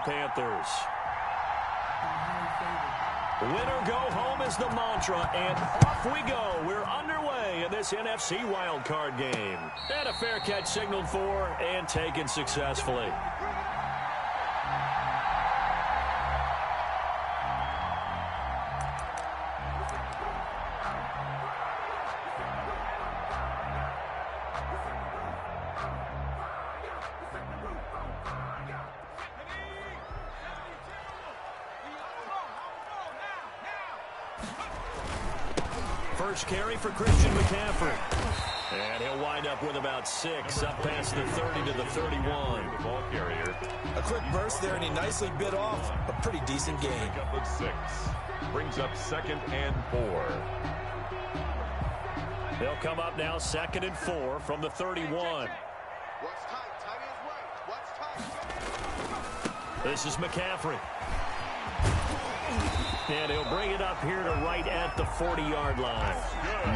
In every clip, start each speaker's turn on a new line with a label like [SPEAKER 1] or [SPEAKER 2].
[SPEAKER 1] Panthers. Win or go home is the mantra, and off we go. We're underway in this NFC wildcard game. And a fair catch signaled for and taken successfully. First carry for Christian McCaffrey. And he'll wind up with about 6, up past the 30 to the 31.
[SPEAKER 2] The ball carrier.
[SPEAKER 3] A quick burst there, and he nicely bit off a pretty decent gain.
[SPEAKER 2] Up with 6. Brings up 2nd and 4.
[SPEAKER 1] They'll come up now 2nd and 4 from the 31. This is McCaffrey. And he'll bring it up here to right at the 40-yard line.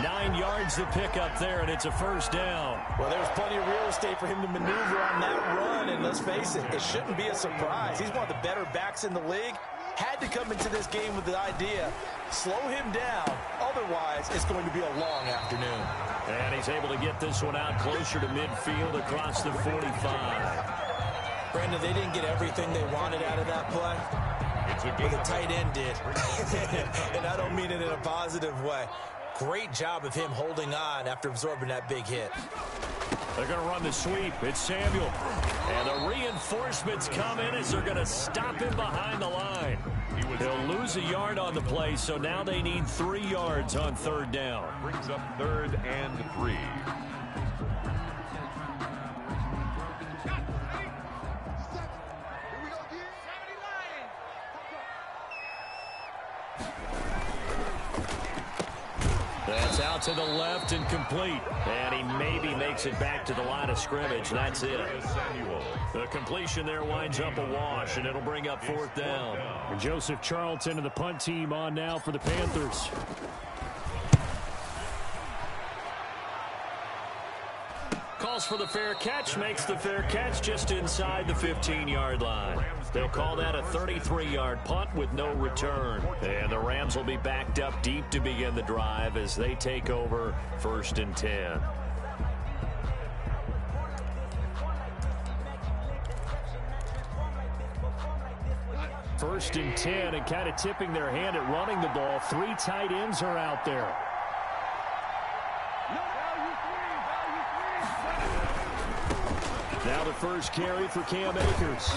[SPEAKER 1] 9 yards to pick up there, and it's a first down.
[SPEAKER 3] Well, there's plenty of real estate for him to maneuver on that run, and let's face it, it shouldn't be a surprise. He's one of the better backs in the league. Had to come into this game with the idea, slow him down. Otherwise, it's going to be a long afternoon.
[SPEAKER 1] And he's able to get this one out closer to midfield across the 45.
[SPEAKER 3] Brandon, they didn't get everything they wanted out of that play. But the tight end did. And I don't mean it in a positive way. Great job of him holding on after absorbing that big hit.
[SPEAKER 1] They're going to run the sweep. It's Samuel. And the reinforcements come in as they're going to stop him behind the line. He'll lose a yard on the play, so now they need 3 yards on 3rd down.
[SPEAKER 2] Brings up 3rd and 3.
[SPEAKER 1] That's out to the left and complete. And he maybe makes it back to the line of scrimmage. That's it. The completion there winds up a wash, and it'll bring up 4th down.
[SPEAKER 4] And Joseph Charlton and the punt team on now for the Panthers.
[SPEAKER 1] Calls for the fair catch, makes the fair catch just inside the 15-yard line. They'll call that a 33-yard punt with no return. And the Rams will be backed up deep to begin the drive as they take over 1st and 10.
[SPEAKER 4] First and 10, and kind of tipping their hand at running the ball. 3 tight ends are out there.
[SPEAKER 1] Now the first carry for Cam Akers.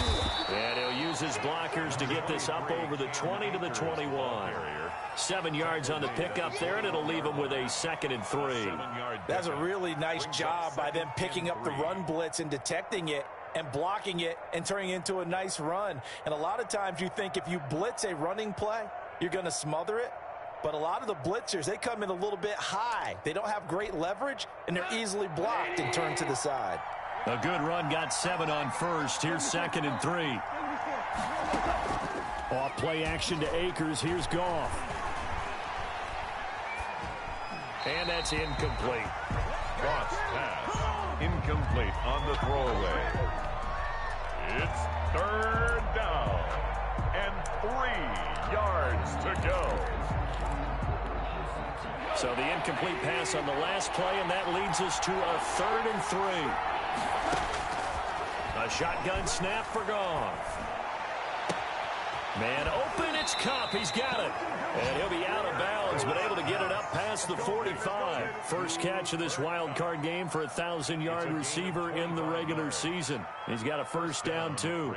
[SPEAKER 1] And he'll use his blockers to get this up over the 20 to the 21. 7 yards on the pickup there, and it'll leave him with a 2nd and 3.
[SPEAKER 3] That's a really nice job by them picking up the run blitz and detecting it and blocking it and turning it into a nice run. And a lot of times you think if you blitz a running play, you're going to smother it. But a lot of the blitzers, they come in a little bit high. They don't have great leverage, and they're easily blocked and turned to the side.
[SPEAKER 1] A good run, got 7 on first. Here's 2nd and 3.
[SPEAKER 4] Off play action to Akers. Here's Goff.
[SPEAKER 1] And that's incomplete.
[SPEAKER 2] Cross pass. Incomplete on the throwaway. It's 3rd down. And 3 yards to go.
[SPEAKER 1] So the incomplete pass on the last play, and that leads us to a 3rd and 3. A shotgun snap for Goff. Man open, it's Kupp. He's got it. And he'll be out of bounds, but able to get it up past the 45. First catch of this wild card game for a 1,000-yard receiver in the regular season. He's got a first down, too.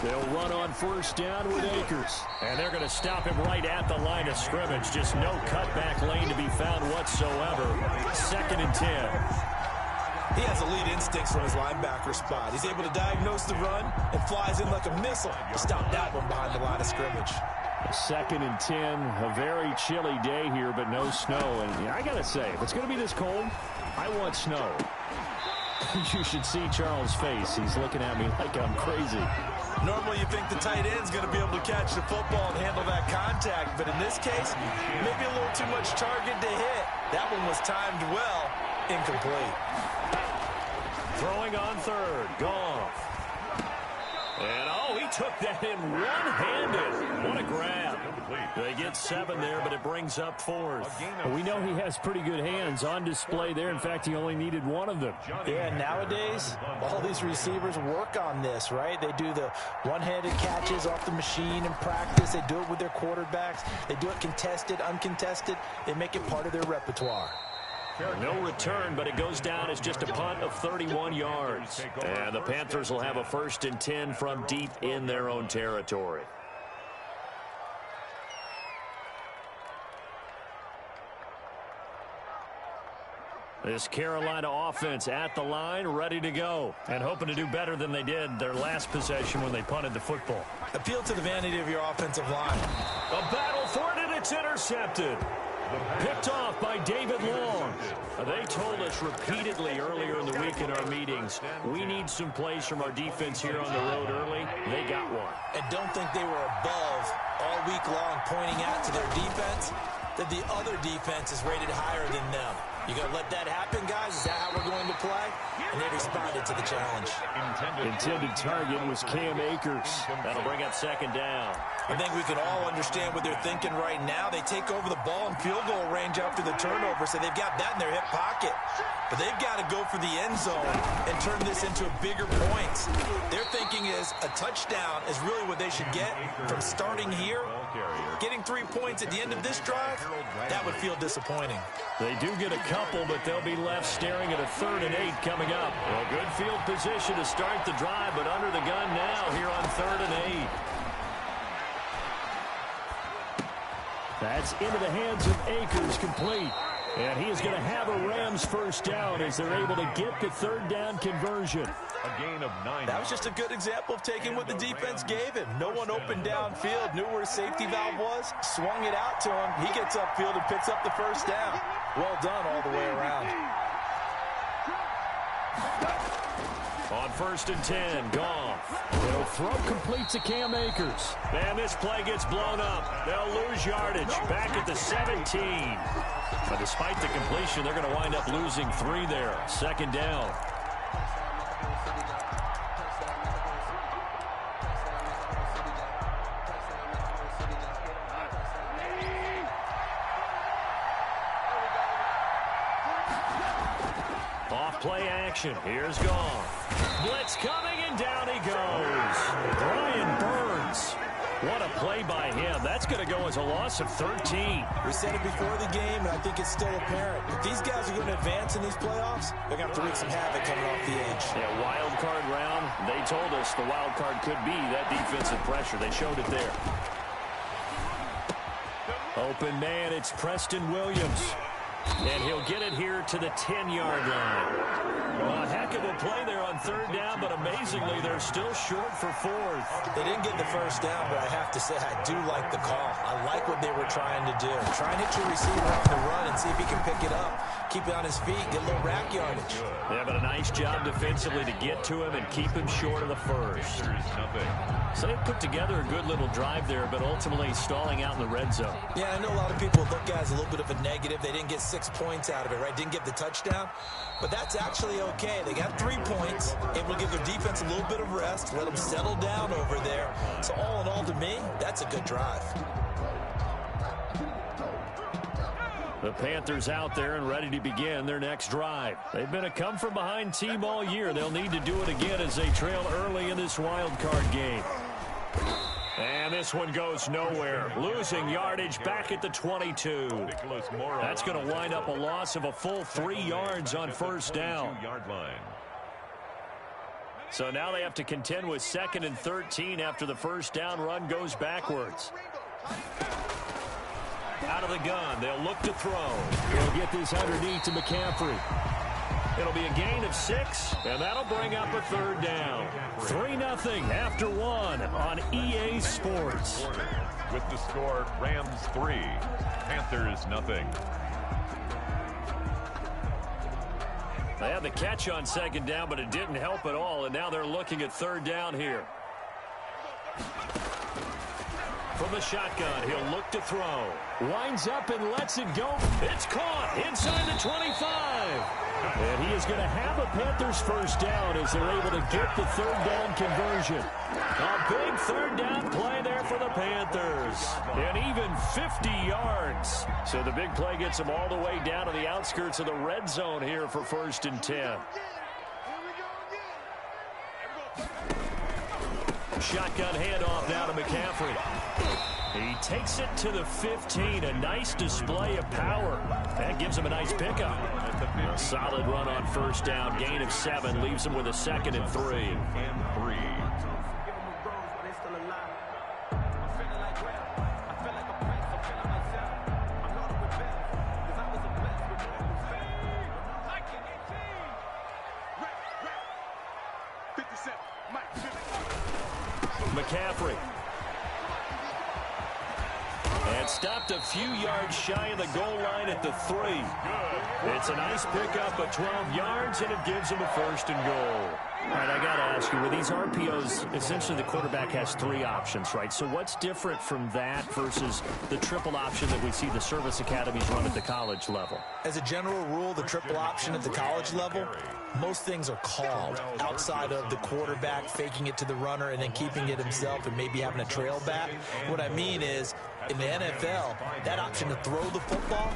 [SPEAKER 1] They'll run on first down with Akers. And they're going to stop him right at the line of scrimmage. Just no cutback lane to be found whatsoever. 2nd and 10.
[SPEAKER 3] He has elite instincts from his linebacker spot. He's able to diagnose the run and flies in like a missile to stop that one behind the line of scrimmage.
[SPEAKER 4] 2nd and 10, a very chilly day here, but no snow. And I got to say, if it's going to be this cold, I want snow. You should see Charles' face. He's looking at me like I'm crazy.
[SPEAKER 3] Normally you think the tight end's going to be able to catch the football and handle that contact, but in this case, maybe a little too much target to hit. That one was timed well, incomplete.
[SPEAKER 1] Throwing on third, Goff. And, oh, he took that in one-handed. What a grab. They get 7 there, but it brings up 4th.
[SPEAKER 4] We know he has pretty good hands on display there. In fact, he only needed one of them.
[SPEAKER 3] Yeah, nowadays, all these receivers work on this, right? They do the one-handed catches off the machine in practice. They do it with their quarterbacks. They do it contested, uncontested. They make it part of their repertoire.
[SPEAKER 1] No return, but it goes down as just a punt of 31 yards. And the Panthers will have a 1st and 10 from deep in their own territory. This Carolina offense at the line, ready to go, and hoping to do better than they did their last possession when they punted the football.
[SPEAKER 3] Appeal to the vanity of your offensive line.
[SPEAKER 1] A battle for it, and it's intercepted. Picked off by David Long. They told us repeatedly earlier in the week in our meetings, we need some plays from our defense here on the road early. They got one.
[SPEAKER 3] And don't think they were above all week long pointing out to their defense that the other defense is rated higher than them. You going to let that happen, guys? Is that how we're going to play? And they responded to the challenge.
[SPEAKER 4] Intended target was Cam Akers.
[SPEAKER 1] That'll bring up 2nd down.
[SPEAKER 3] I think we can all understand what they're thinking right now. They take over the ball in field goal range after the turnover, so they've got that in their hip pocket. But they've got to go for the end zone and turn this into bigger points. Their thinking is a touchdown is really what they should get from starting here. Getting 3 points at the end of this drive, that would feel disappointing.
[SPEAKER 1] They do get a couple, but they'll be left staring at a 3rd and 8 coming up. Well, good field position to start the drive, but under the gun now here on 3rd and 8.
[SPEAKER 4] That's into the hands of Akers, complete. And he is going to have a Rams 1st down as they're able to get the 3rd down conversion.
[SPEAKER 2] A gain of 9.
[SPEAKER 3] That was just a good example of taking what the defense gave him. No one opened downfield, knew where his safety valve was, swung it out to him. He gets upfield and picks up the 1st down. Well done all the way around.
[SPEAKER 1] On 1st and 10, Goff.
[SPEAKER 4] They'll throw complete to Cam Akers.
[SPEAKER 1] And this play gets blown up. They'll lose yardage back at the 17. But despite the completion, they're going to wind up losing 3 there. 2nd down. Off-play action. Here's Goff. Blitz coming, and down he goes. Brian Burns. What a play by him. That's going to go as a loss of 13.
[SPEAKER 3] We said it before the game, and I think it's still apparent. If these guys are going to advance in these playoffs, they're going to have to wreak some havoc coming off the edge.
[SPEAKER 1] Yeah, wild card round. They told us the wild card could be that defensive pressure. They showed it there. Open man, it's Preston Williams. And he'll get it here to the 10-yard line. Well, a heck of a play there on 3rd down, but amazingly, they're still short for 4th.
[SPEAKER 3] They didn't get the 1st down, but I have to say I do like the call. I like what they were trying to do. Try and hit your receiver on the run and see if he can pick it up. Keep it on his feet, get a little rack yardage.
[SPEAKER 1] Yeah, but a nice job defensively to get to him and keep him short of the 1st. So they put together a good little drive there, but ultimately stalling out in the red zone.
[SPEAKER 3] Yeah, I know a lot of people look at it as a little bit of a negative. They didn't get 6 points out of it, right? Didn't get the touchdown. But that's actually okay. They got 3 points, able to give their defense a little bit of rest, let them settle down over there. So all in all, to me, that's a good drive.
[SPEAKER 1] The Panthers out there and ready to begin their next drive. They've been a come-from-behind team all year. They'll need to do it again as they trail early in this wild card game. And this one goes nowhere. Losing yardage back at the 22. That's going to wind up a loss of a full 3 yards on 1st down. So now they have to contend with 2nd and 13 after the 1st down run goes backwards. Out of the gun, they'll look to throw.
[SPEAKER 4] They'll get this underneath to McCaffrey.
[SPEAKER 1] It'll be a gain of 6, and that'll bring up a 3rd down. 3-0 after 1 on EA Sports.
[SPEAKER 2] With the score, Rams 3, Panthers 0.
[SPEAKER 1] They had the catch on 2nd down, but it didn't help at all, and now they're looking at 3rd down here. From the shotgun, he'll look to throw.
[SPEAKER 4] Winds up and lets it go.
[SPEAKER 1] It's caught inside the 25.
[SPEAKER 4] And he is going to have a Panthers first down as they're able to get the third down conversion.
[SPEAKER 1] A big third down play there for the Panthers. And even 50 yards. So the big play gets them all the way down to the outskirts of the red zone here for 1st and 10. Shotgun handoff now to McCaffrey. He takes it to the 15. A nice display of power. That gives him a nice pickup. A solid run on first down. Gain of 7. Leaves him with a 2nd and 3. McCaffrey. And stopped a few yards shy of the goal line at the 3. It's a nice pickup of 12 yards, and it gives him a 1st and goal. All right, I got to ask you, with these RPOs, essentially the quarterback has 3 options, right? So what's different from that versus the triple option that we see the service academies run at the college level?
[SPEAKER 3] As a general rule, the triple option at the college level, most things are called outside of the quarterback faking it to the runner and then keeping it himself and maybe having a trail back. What I mean is, in the NFL, that option to throw the football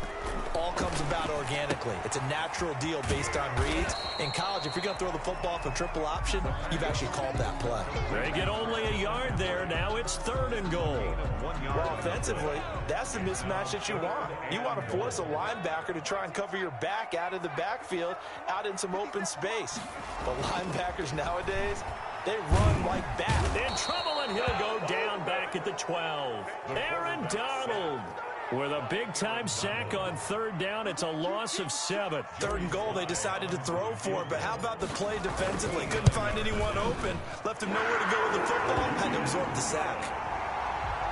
[SPEAKER 3] all comes about organically. It's a natural deal based on reads. In college, if you're going to throw the football for triple option, you've actually called that play.
[SPEAKER 1] They get only a yard there. Now it's 3rd and goal.
[SPEAKER 3] Well, offensively, that's the mismatch that you want. You want to force a linebacker to try and cover your back out of the backfield, out in some open space. But linebackers nowadays, they run like bats.
[SPEAKER 1] In trouble, and he'll go down back at the 12. Aaron Donald with a big-time sack on 3rd down. It's a loss of 7.
[SPEAKER 3] 3rd and goal, they decided to throw for it, but how about the play defensively? Couldn't find anyone open, left him nowhere to go with the football, had to absorb the sack.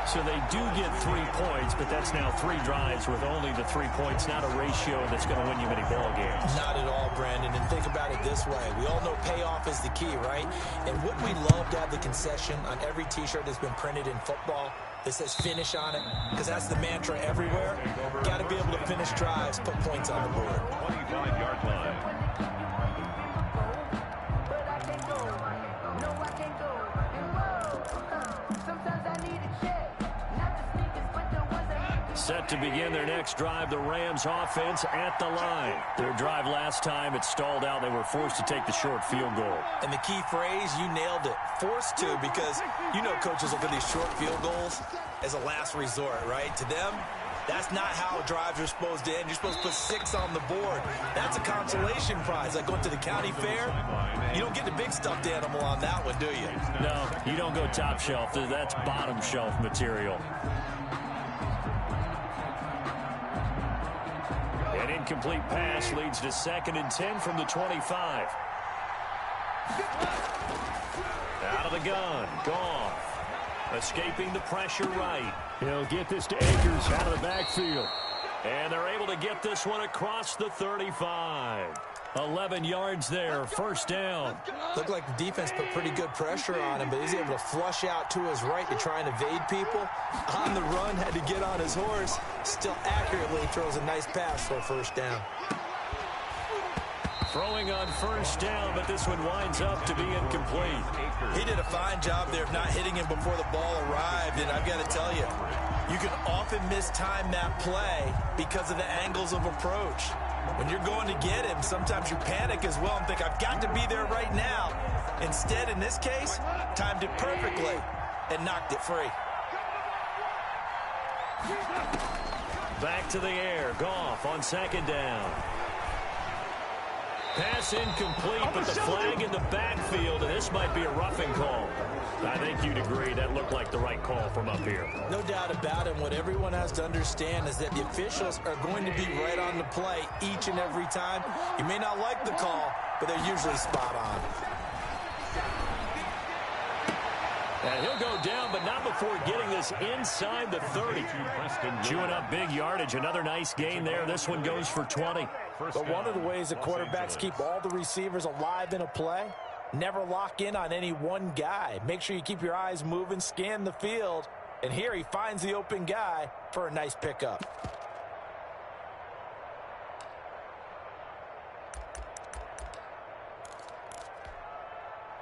[SPEAKER 1] So they do get 3 points, but that's now 3 drives with only the 3 points, not a ratio that's going to win you many ball games.
[SPEAKER 3] Not at all, Brandon, and think about it this way. We all know payoff is the key, right? And wouldn't we love to have the concession on every T-shirt that's been printed in football that says finish on it? Because that's the mantra everywhere. Got to be able to finish drives, put points on the board.
[SPEAKER 2] 25-yard line.
[SPEAKER 1] Set to begin their next drive, the Rams offense at the line. Their drive last time, it stalled out. They were forced to take the short field goal.
[SPEAKER 3] And the key phrase, you nailed it, forced to, because you know coaches look at these short field goals as a last resort, right? To them, that's not how drives are supposed to end. You're supposed to put 6 on the board. That's a consolation prize. Like going to the county fair, you don't get the big stuffed animal on that one, do you?
[SPEAKER 1] No, you don't go top shelf. That's bottom shelf material. An incomplete pass leads to 2nd and 10 from the 25. Out of the gun, Goff. Escaping the pressure right.
[SPEAKER 4] He'll get this to Akers out of the backfield.
[SPEAKER 1] And they're able to get this one across the 35. 11 yards there, 1st down.
[SPEAKER 3] Looked like the defense put pretty good pressure on him, but he's able to flush out to his right to try and evade people. On the run, had to get on his horse. Still accurately throws a nice pass for a 1st down.
[SPEAKER 1] Throwing on 1st down, but this one winds up to be incomplete.
[SPEAKER 3] He did a fine job there of not hitting him before the ball arrived, and I've got to tell you, you can often mistime that play because of the angles of approach. When you're going to get him, sometimes you panic as well and think, I've got to be there right now. Instead, in this case, timed it perfectly and knocked it free.
[SPEAKER 1] Back to the air. Goff on 2nd down. Pass incomplete, but the flag in the backfield, and this might be a roughing call. I think you'd agree that looked like the right call from up here.
[SPEAKER 3] No doubt about it. What everyone has to understand is that the officials are going to be right on the play each and every time. You may not like the call, but they're usually spot on.
[SPEAKER 1] And he'll go down, but not before getting this inside the 30. Chewing up big yardage. Another nice gain there. This one goes for 20.
[SPEAKER 3] But one of the ways that quarterbacks keep all the receivers alive in a play Never lock in on any one guy. Make sure you keep your eyes moving, scan the field. And here he finds the open guy for a nice pickup.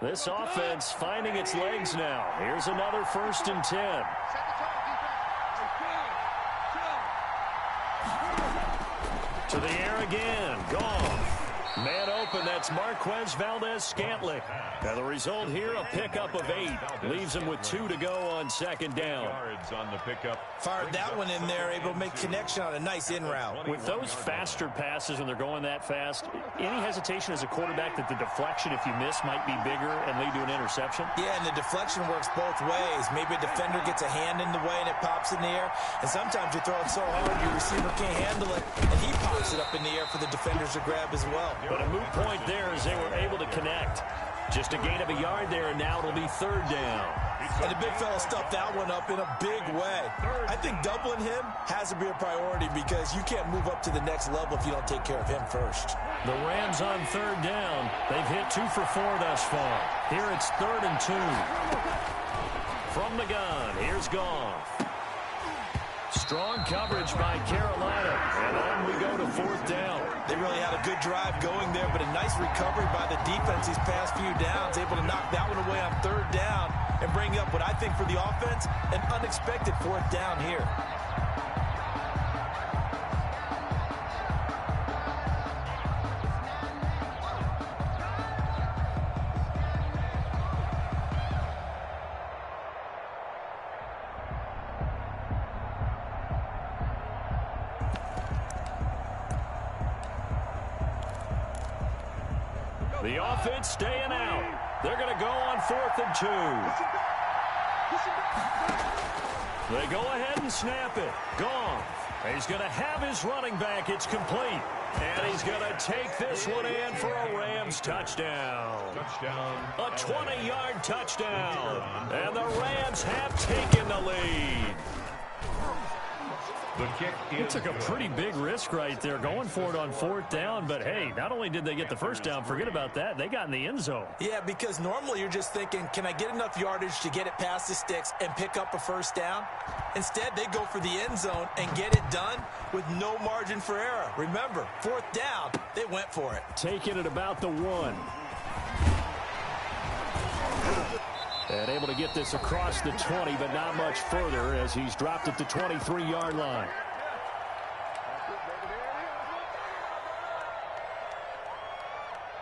[SPEAKER 1] This offense finding its legs now. Here's another 1st and 10. To the air again. Gone. Man open. That's Marquez Valdes-Scantling. Now the result here, a pickup of 8. Leaves him with 2 to go on 2nd down.
[SPEAKER 2] Yards on the pickup.
[SPEAKER 3] Fired that one in there, able to make connection on a nice in route.
[SPEAKER 1] With those faster passes when they're going that fast, any hesitation as a quarterback that the deflection, if you miss, might be bigger and lead to an interception?
[SPEAKER 3] Yeah, and the deflection works both ways. Maybe a defender gets a hand in the way and it pops in the air. And sometimes you throw it so hard your receiver can't handle it, and he pops it up in the air for the defenders to grab as well.
[SPEAKER 1] But a moot point there as they were able to connect. Just a gain of a yard there, and now it'll be 3rd down.
[SPEAKER 3] And the big fella stuffed that one up in a big way. I think doubling him has to be a priority because you can't move up to the next level if you don't take care of him first.
[SPEAKER 1] The Rams on 3rd down. They've hit 2 for 4 thus far. Here it's 3rd and 2. From the gun, here's Goff. Strong coverage by Carolina. And on we go to 4th down.
[SPEAKER 3] They really had a good drive going there, but a nice recovery by the defense these past few downs. Able to knock that one away on 3rd down and bring up what I think for the offense, an unexpected 4th down here.
[SPEAKER 1] The offense staying out. They're going to go on 4th and 2. They go ahead and snap it. Gone. He's going to have his running back. It's complete. And he's going to take this one in for a Rams touchdown. A 20-yard touchdown. And the Rams have taken the lead.
[SPEAKER 2] The kick
[SPEAKER 1] He took a pretty big risk right there going for it on 4th down, but hey, not only did they get the 1st down, forget about that, they got in the end zone.
[SPEAKER 3] Yeah, because normally you're just thinking, can I get enough yardage to get it past the sticks and pick up a 1st down? Instead, they go for the end zone and get it done with no margin for error. Remember, 4th down, they went for it.
[SPEAKER 1] Taking it about the 1. And able to get this across the 20, but not much further as he's dropped at the 23-yard line.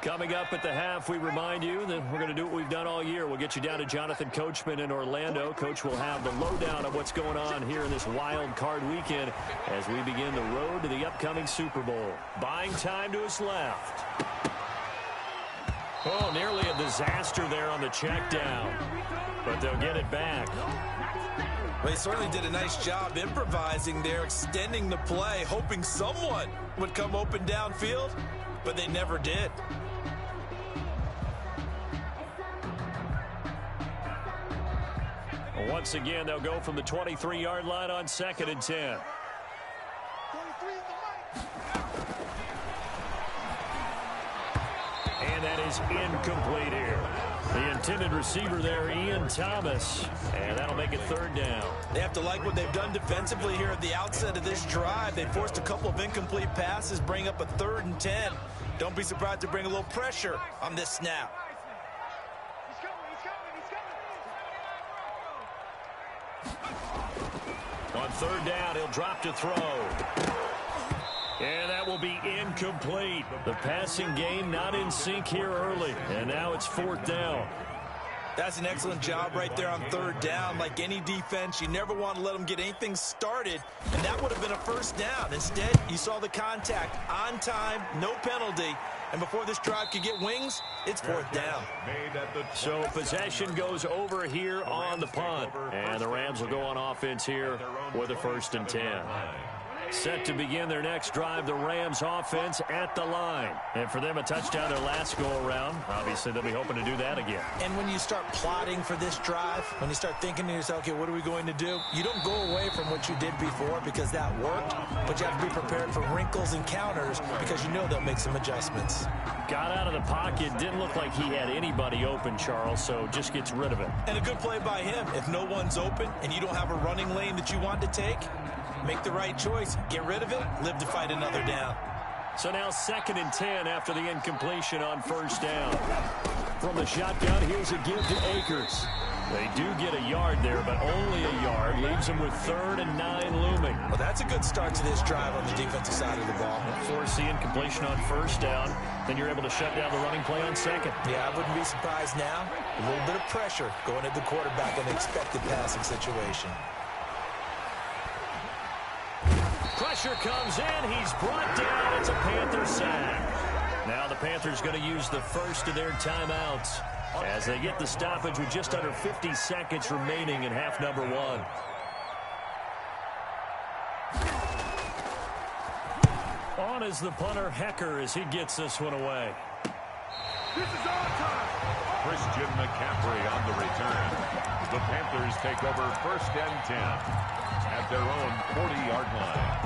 [SPEAKER 1] Coming up at the half, we remind you that we're going to do what we've done all year. We'll get you down to Jonathan Coachman in Orlando. Coach will have the lowdown of what's going on here in this wild card weekend as we begin the road to the upcoming Super Bowl. Buying time to his left. Oh, nearly a disaster there on the check down, but they'll get it back.
[SPEAKER 3] Well, they certainly did a nice job improvising there, extending the play, hoping someone would come open downfield, but they never did.
[SPEAKER 1] Once again, they'll go from the 23-yard line on 2nd and 10. And that is incomplete here. The intended receiver there, Ian Thomas. And that'll make it 3rd down.
[SPEAKER 3] They have to like what they've done defensively here at the outset of this drive. They forced a couple of incomplete passes, bring up a 3rd and 10. Don't be surprised to bring a little pressure on this snap.
[SPEAKER 1] On 3rd down, he'll drop to throw. And that will be incomplete. The passing game not in sync here early. And now it's 4th down.
[SPEAKER 3] That's an excellent job right there on 3rd down. Like any defense, you never want to let them get anything started. And that would have been a 1st down. Instead, you saw the contact on time, no penalty. And before this drive could get wings, it's 4th down.
[SPEAKER 1] So possession goes over here on the punt. And the Rams will go on offense here with a 1st and 10. Set to begin their next drive, the Rams offense at the line. And for them, a touchdown their last go-around. Obviously, they'll be hoping to do that again.
[SPEAKER 3] And when you start plotting for this drive, when you start thinking to yourself, okay, what are we going to do? You don't go away from what you did before because that worked, but you have to be prepared for wrinkles and counters because you know they'll make some adjustments.
[SPEAKER 1] Got out of the pocket. Didn't look like he had anybody open, Charles, so just gets rid of it.
[SPEAKER 3] And a good play by him. If no one's open and you don't have a running lane that you want to take, make the right choice. Get rid of it. Live to fight another down.
[SPEAKER 1] So now 2nd and 10 after the incompletion on first down. From the shotgun, here's a give to Akers. They do get a yard there, but only a yard. Leaves them with 3rd and 9 looming.
[SPEAKER 3] Well, that's a good start to this drive on the defensive side of the ball.
[SPEAKER 1] Force the incompletion on first down. Then you're able to shut down the running play on 2nd.
[SPEAKER 3] Yeah, I wouldn't be surprised now. A little bit of pressure going at the quarterback in an expected passing situation.
[SPEAKER 1] Pressure comes in. He's brought down. It's a Panther sack. Now the Panthers going to use the first of their timeouts as they get the stoppage with just under 50 seconds remaining in half number 1. On is the punter, Hecker, as he gets this one away.
[SPEAKER 2] This is our time. Christian McCaffrey on the return. The Panthers take over 1st and 10 at their own 40-yard line.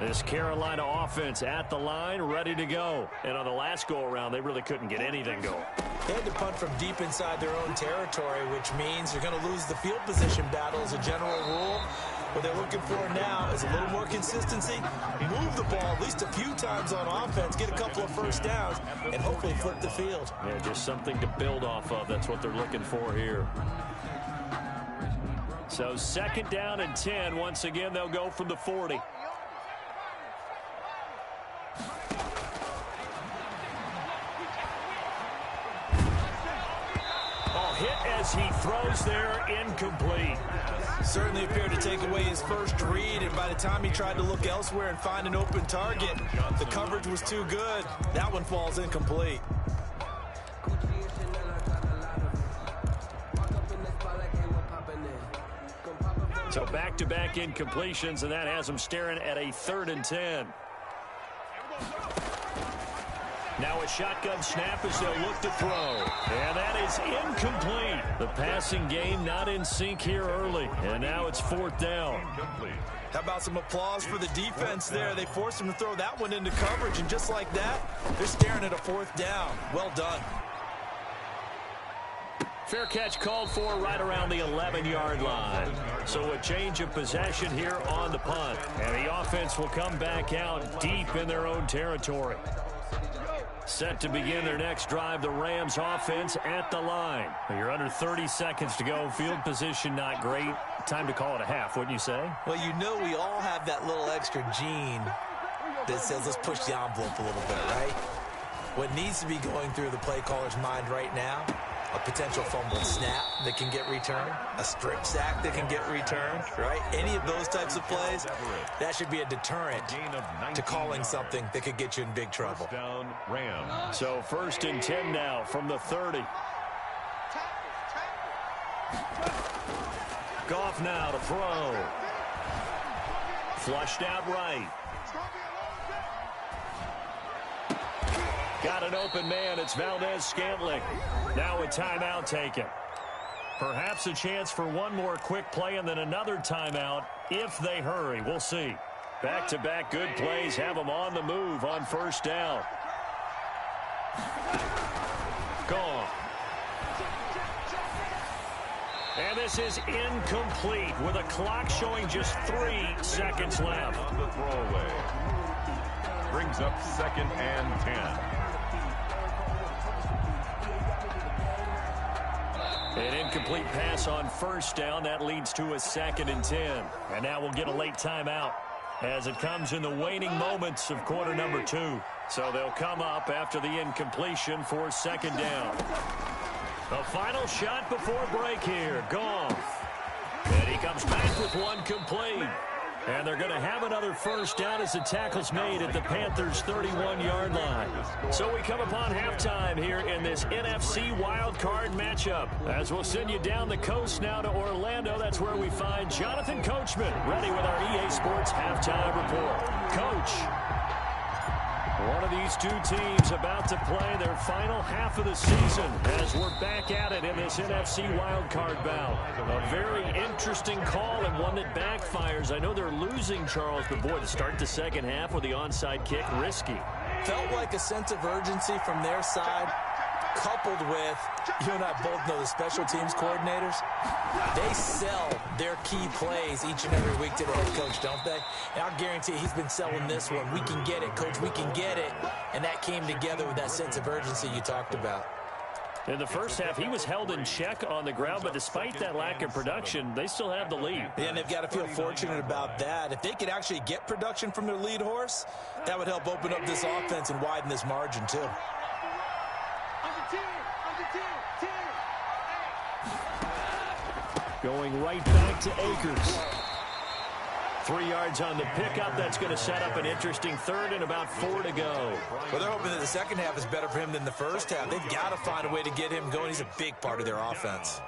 [SPEAKER 1] This Carolina offense at the line, ready to go. And on the last go-around, they really couldn't get anything going.
[SPEAKER 3] They had to punt from deep inside their own territory, which means you're going to lose the field position battle as a general rule. What they're looking for now is a little more consistency, move the ball at least a few times on offense, get a couple of first downs, and hopefully flip the field.
[SPEAKER 1] Yeah, just something to build off of. That's what they're looking for here. So 2nd down and 10. Once again, they'll go from the 40. Hit as he throws there, incomplete.
[SPEAKER 3] Certainly appeared to take away his first read, and by the time he tried to look elsewhere and find an open target, the coverage was too good. That one falls incomplete.
[SPEAKER 1] So back-to-back incompletions, and that has him staring at a 3rd and 10. Now a shotgun snap as they'll look to throw. And that is incomplete. The passing game not in sync here early. And now it's 4th down.
[SPEAKER 3] How about some applause for the defense there? They forced him to throw that one into coverage, and just like that, they're staring at a 4th down. Well done.
[SPEAKER 1] Fair catch called for right around the 11-yard line. So a change of possession here on the punt. And the offense will come back out deep in their own territory. Set to begin their next drive, the Rams offense at the line. You're under 30 seconds to go. Field position not great. Time to call it a half, wouldn't you say?
[SPEAKER 3] Well, you know we all have that little extra gene that says let's push the envelope a little bit, right? What needs to be going through the play caller's mind right now, a potential fumbled snap that can get returned, a strip sack that can get returned, right? Any of those types of plays, that should be a deterrent to calling something that could get you in big trouble.
[SPEAKER 1] So 1st and 10 now from the 30. Goff now to throw. Flushed out right. Got an open man. It's Valdez-Scantling. Now a timeout taken. Perhaps a chance for one more quick play and then another timeout if they hurry. We'll see. Back-to-back good plays have them on the move on 1st down. Gone. And this is incomplete with a clock showing just 3 seconds left.
[SPEAKER 2] On the throwaway. Brings up 2nd and 10.
[SPEAKER 1] An incomplete pass on 1st down. That leads to a 2nd and 10. And now we'll get a late timeout as it comes in the waning moments of quarter number 2. So they'll come up after the incompletion for 2nd down. The final shot before break here. Goff. And he comes back with one complete. And they're going to have another first down as the tackle's made at the Panthers' 31-yard line. So we come upon halftime here in this NFC wildcard matchup. As we'll send you down the coast now to Orlando, that's where we find Jonathan Coachman ready with our EA Sports halftime report. Coach. One of these two teams about to play their final half of the season as we're back at it in this NFC wildcard bout. A very interesting call and one that backfires. I know they're losing, Charles, but boy, to start the second half with the onside kick, risky.
[SPEAKER 3] Felt like a sense of urgency from their side, coupled with, you and I both know the special teams coordinators, they sell their key plays each and every week to the head coach, don't they? And I'll guarantee he's been selling this one. We can get it, coach, we can get it. And that came together with that sense of urgency you talked about.
[SPEAKER 4] In the first half, he was held in check on the ground, but despite that lack of production, they still have the lead.
[SPEAKER 3] Yeah, and they've got to feel fortunate about that. If they could actually get production from their lead horse, that would help open up this offense and widen this margin, too.
[SPEAKER 4] Going right back to Akers.
[SPEAKER 1] 3 yards on the pickup. That's going to set up an interesting third and about 4 to go.
[SPEAKER 3] Well, they're hoping that the second half is better for him than the first half. They've got to find a way to get him going. He's a big part of their offense.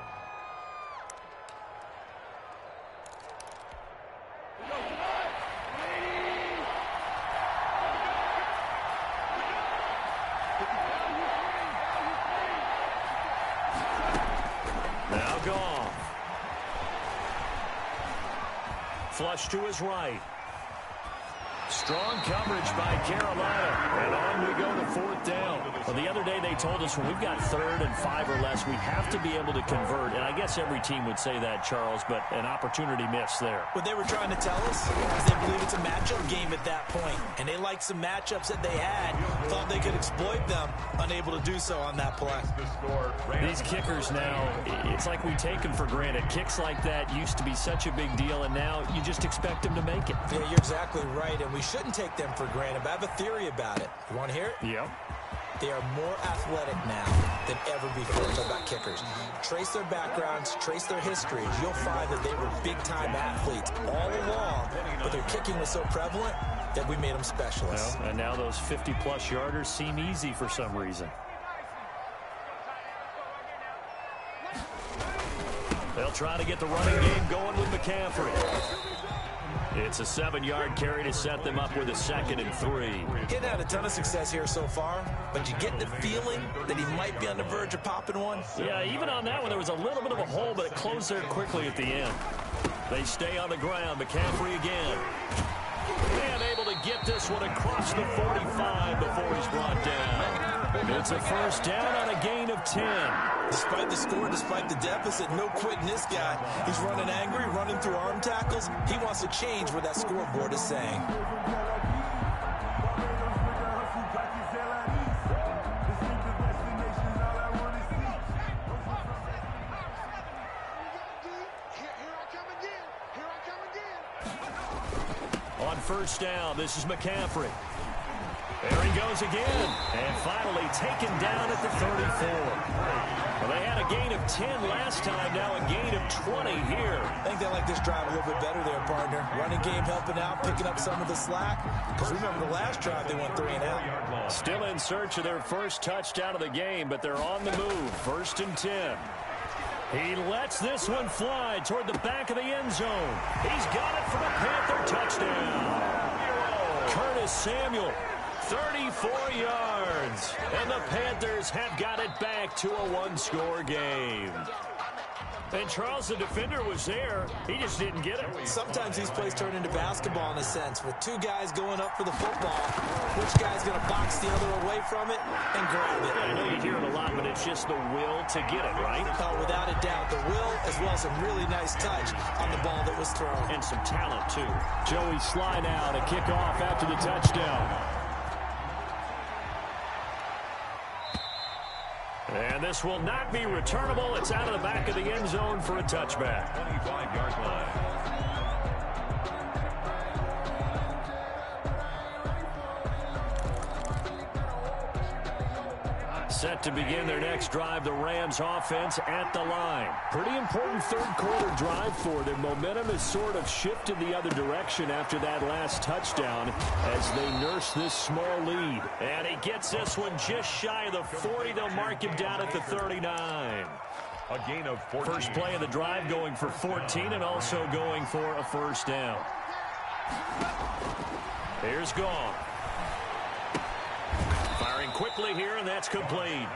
[SPEAKER 1] Now Goff. Flush to his right. Strong coverage by Carolina. And on we go to fourth down. Well, the other day they told us when we've got 3rd and 5 or less, we have to be able to convert. And I guess every team would say that, Charles, but an opportunity missed there.
[SPEAKER 3] What they were trying to tell us is they believe it's a matchup game at that point. And they liked some matchups that they had. Thought they could exploit them. Unable to do so on that play.
[SPEAKER 1] These kickers now, it's like we take them for granted. Kicks like that used to be such a big deal, and now you just expect them to make it.
[SPEAKER 3] Yeah, you're exactly right. And we shouldn't take them for granted. But I have a theory about it. You want to hear it?
[SPEAKER 1] Yep.
[SPEAKER 3] They are more athletic now than ever before. Talk about kickers. Trace their backgrounds, trace their histories. You'll find that they were big-time athletes all along, but their kicking was so prevalent that we made them specialists.
[SPEAKER 1] Well, and now those 50-plus yarders seem easy for some reason. They'll try to get the running game going with McCaffrey. It's a 7-yard carry to set them up with a 2nd and 3.
[SPEAKER 3] Getting had a ton of success here so far, but you get the feeling that he might be on the verge of popping one.
[SPEAKER 1] Yeah, even on that one, there was a little bit of a hole, but it closed there quickly at the end. They stay on the ground. McCaffrey again. And able to get this one across the 45 before he's brought down. It's a first down on a gain of 10.
[SPEAKER 3] Despite the score, despite the deficit, no quitting this guy. He's running angry, running through arm tackles. He wants to change what that scoreboard is saying.
[SPEAKER 1] On first down, this is McCaffrey. There he goes again. And finally taken down at the 34. Well, they had a gain of 10 last time, now a gain of 20 here.
[SPEAKER 3] I think they like this drive a little bit better there, partner. Running game helping out, picking up some of the slack. Because remember the last drive, they went 3 and out.
[SPEAKER 1] Still in search of their first touchdown of the game, but they're on the move. 1st and 10. He lets this one fly toward the back of the end zone. He's got it for the Panther touchdown. Curtis Samuel, 34 yards. And the Panthers have got it back to a 1-score game. And Charles, the defender, was there. He just didn't get it.
[SPEAKER 3] Sometimes these plays turn into basketball in a sense, with 2 guys going up for the football. Which guy's going to box the other away from it and grab it?
[SPEAKER 1] I know you hear it a lot, but it's just the will to get it, right?
[SPEAKER 3] Oh, without a doubt. The will, as well as some really nice touch on the ball that was thrown.
[SPEAKER 1] And some talent, too.
[SPEAKER 4] Joey slide out, a kickoff after the touchdown.
[SPEAKER 1] And this will not be returnable. It's out of the back of the end zone for a touchback.
[SPEAKER 2] 25-yard line.
[SPEAKER 1] Set to begin their next drive, the Rams offense at the line.
[SPEAKER 4] Pretty important third quarter drive for them. Momentum has sort of shifted the other direction after that last touchdown as they nurse this small lead.
[SPEAKER 1] And he gets this one just shy of the 40. They'll mark him down at the 39.
[SPEAKER 2] A gain of 14.
[SPEAKER 1] First play of the drive going for 14 and also going for a first down. Here's Goff. Firing quickly here, and that's complete.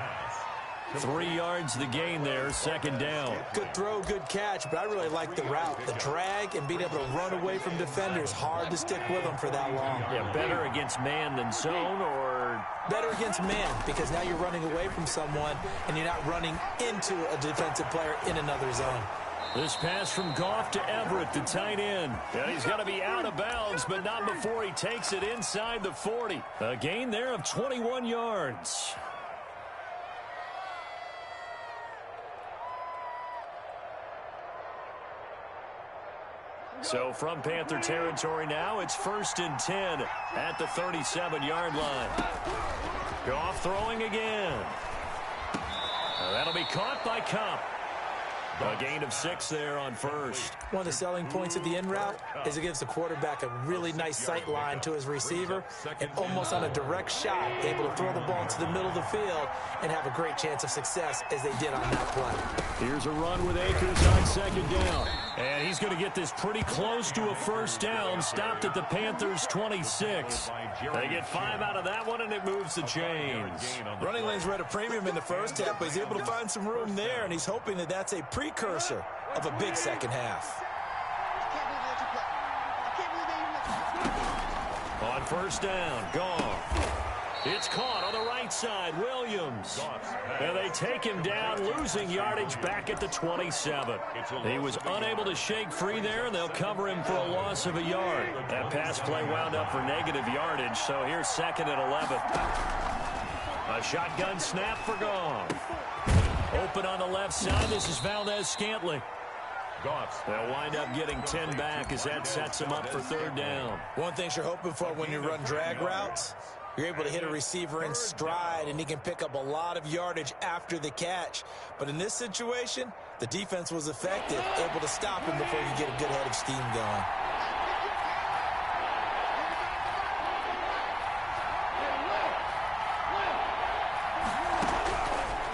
[SPEAKER 1] 3 yards the gain there, second down.
[SPEAKER 3] Good throw, good catch, but I really like the route. The drag and being able to run away from defenders. Hard to stick with them for that long.
[SPEAKER 1] Yeah, better against man than zone, or
[SPEAKER 3] better against man, because now you're running away from someone and you're not running into a defensive player in another zone.
[SPEAKER 1] This pass from Goff to Everett, the tight end. And he's going to be out of bounds, but not before he takes it inside the 40. A gain there of 21 yards. So from Panther territory now, it's 1st and 10 at the 37-yard line. Goff throwing again. That'll be caught by Kupp. A gain of 6 there on first.
[SPEAKER 3] One of the selling points of the in route is it gives the quarterback a really nice sight line to his receiver and almost on a direct shot, able to throw the ball into the middle of the field and have a great chance of success as they did on that play.
[SPEAKER 4] Here's a run with Akers on second down.
[SPEAKER 1] And he's going to get this pretty close to a first down, stopped at the Panthers' 26. They get 5 out of that one, and it moves the chains.
[SPEAKER 3] Running lanes were at a premium in the first half, but he's able to find some room there, and he's hoping that that's a precursor of a big second half.
[SPEAKER 1] On first down, Goff. It's caught on the right side, Williams. And they take him down, losing yardage back at the 27. He was unable to shake free there, and they'll cover him for a loss of a yard. That pass play wound up for negative yardage, so here's 2nd and 11. A shotgun snap for Goff. Open on the left side, this is Valdez-Scantling. They'll wind up getting 10 back as that sets him up for 3rd down.
[SPEAKER 3] One thing you're hoping for when you run drag routes, you're able to hit a receiver in stride, and he can pick up a lot of yardage after the catch. But in this situation, the defense was effective, able to stop him before you get a good head of steam going.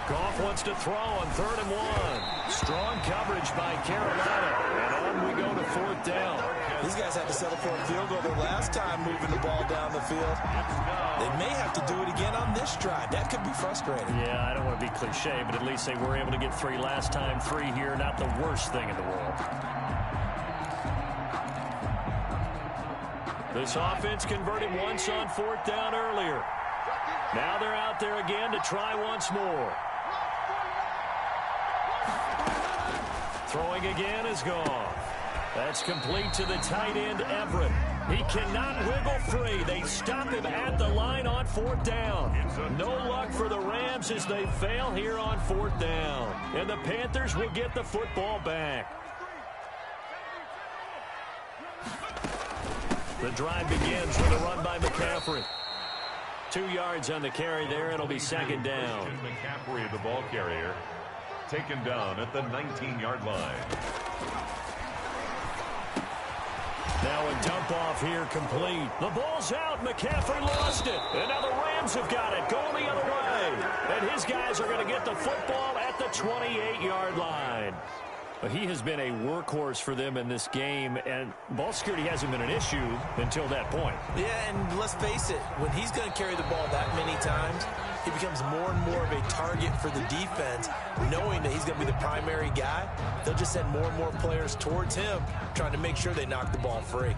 [SPEAKER 1] Goff wants to throw on 3rd and 1. Strong coverage by Carolina. And on we go to 4th down.
[SPEAKER 3] These guys had to settle for a field goal their last time moving the ball down the field. They may have to do it again on this drive. That could be frustrating.
[SPEAKER 1] Yeah, I don't want to be cliche, but at least they were able to get 3 last time. 3 here, not the worst thing in the world. This offense converted once on 4th down earlier. Now they're out there again to try once more. Throwing again is Goff. That's complete to the tight end, Everett. He cannot wiggle free. They stop him at the line on 4th down. No luck for the Rams as they fail here on 4th down. And the Panthers will get the football back. The drive begins with a run by McCaffrey. 2 yards on the carry there. It'll be 2nd down.
[SPEAKER 2] McCaffrey, the ball carrier, taken down at the 19-yard line.
[SPEAKER 1] Now a dump off here complete. The ball's out. McCaffrey lost it. And now the Rams have got it. Going the other way. And his guys are going to get the football at the 28-yard line. He has been a workhorse for them in this game, and ball security hasn't been an issue until that point.
[SPEAKER 3] Yeah, and let's face it, when he's going to carry the ball that many times, he becomes more and more of a target for the defense, knowing that he's going to be the primary guy. They'll just send more and more players towards him, trying to make sure they knock the ball free.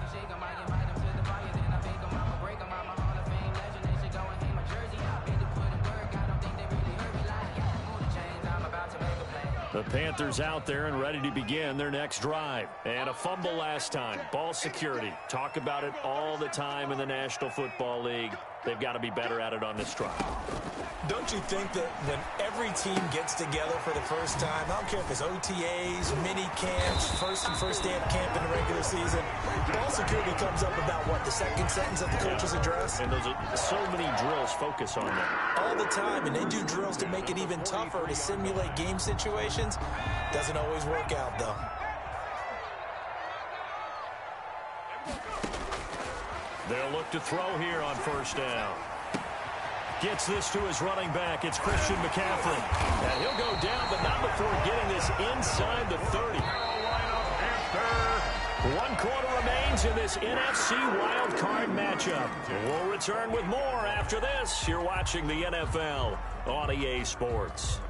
[SPEAKER 1] The Panthers out there and ready to begin their next drive. And a fumble last time. Ball security. Talk about it all the time in the National Football League. they've got to be better at it on this drive.
[SPEAKER 3] Don't you think that when every team gets together for the first time, I don't care if it's OTAs, mini camps, first day of camp in the regular season, ball security comes up about what, the second sentence of the coach's address?
[SPEAKER 1] And those are so many drills focus on that.
[SPEAKER 3] All the time, and they do drills to make it even tougher to simulate game situations. Doesn't always work out, though.
[SPEAKER 1] They'll look to throw here on first down. Gets this to his running back. It's Christian McCaffrey. And he'll go down, but not before getting this inside the 30. 1 quarter remains in this NFC wildcard matchup. We'll return with more after this. You're watching the NFL on EA Sports.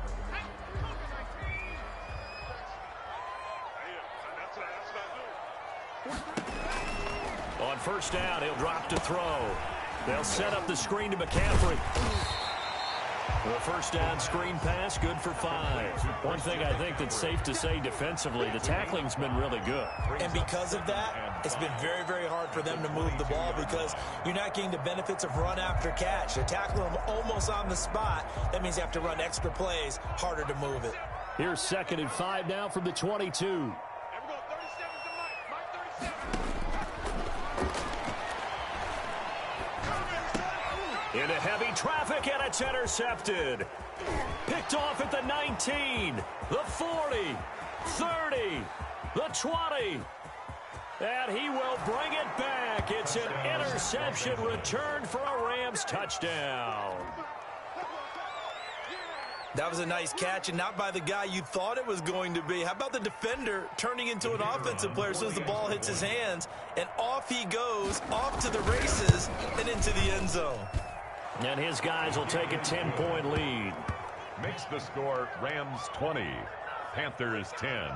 [SPEAKER 1] On first down, he'll drop to throw. They'll set up the screen to McCaffrey. The first down screen pass, good for 5. One thing I think that's safe to say defensively, the tackling's been really good.
[SPEAKER 3] And because of that, it's been very, very hard for them to move the ball because you're not getting the benefits of run after catch. They're tackling them almost on the spot. That means you have to run extra plays, harder to move it.
[SPEAKER 4] Here's 2nd and 5 now from the 22.
[SPEAKER 1] Into heavy traffic, and it's intercepted. Picked off at the 19, the 40, 30, the 20. And he will bring it back. It's an interception returned for a Rams touchdown.
[SPEAKER 3] That was a nice catch, and not by the guy you thought it was going to be. How about the defender turning into an offensive player as soon as the ball hits his hands, and off he goes, off to the races, and into the end zone.
[SPEAKER 1] And his guys will take a 10-point lead.
[SPEAKER 2] Makes the score Rams 20, Panthers 10.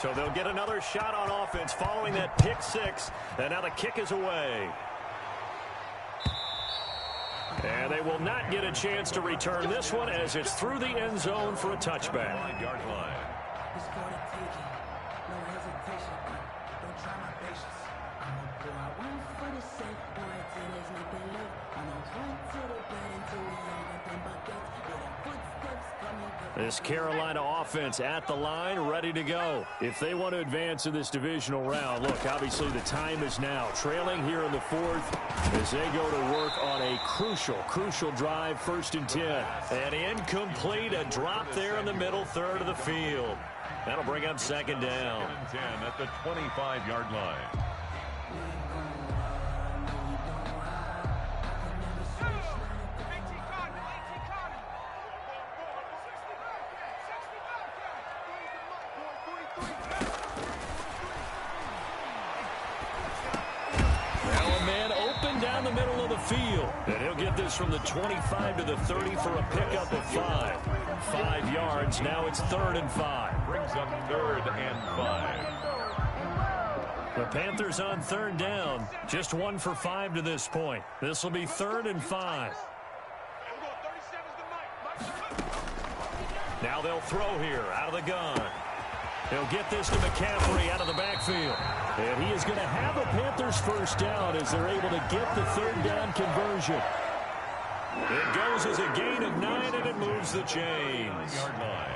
[SPEAKER 1] So they'll get another shot on offense following that pick 6. And now the kick is away. And they will not get a chance to return this one as it's through the end zone for a touchback.
[SPEAKER 2] 9-yard line.
[SPEAKER 1] This Carolina offense at the line, ready to go. If they want to advance in this divisional round, look, obviously the time is now. Trailing here in the 4th as they go to work on a crucial drive, 1st and 10. And incomplete, a drop there in the middle third of the field. That'll bring up 2nd down.
[SPEAKER 2] 2nd and 10 at the 25-yard line.
[SPEAKER 1] Field. And he'll get this from the 25 to the 30 for a pickup of 5. 5 yards. Now it's 3rd and 5.
[SPEAKER 2] Brings up 3rd and 5.
[SPEAKER 1] The Panthers on 3rd down. Just 1 for 5 to this point. This will be 3rd and 5. Now they'll throw here out of the gun. He'll get this to McCaffrey out of the backfield. And he is going to have a Panthers first down as they're able to get the 3rd down conversion. It goes as a gain of 9, and it moves the chains.
[SPEAKER 2] Yard line.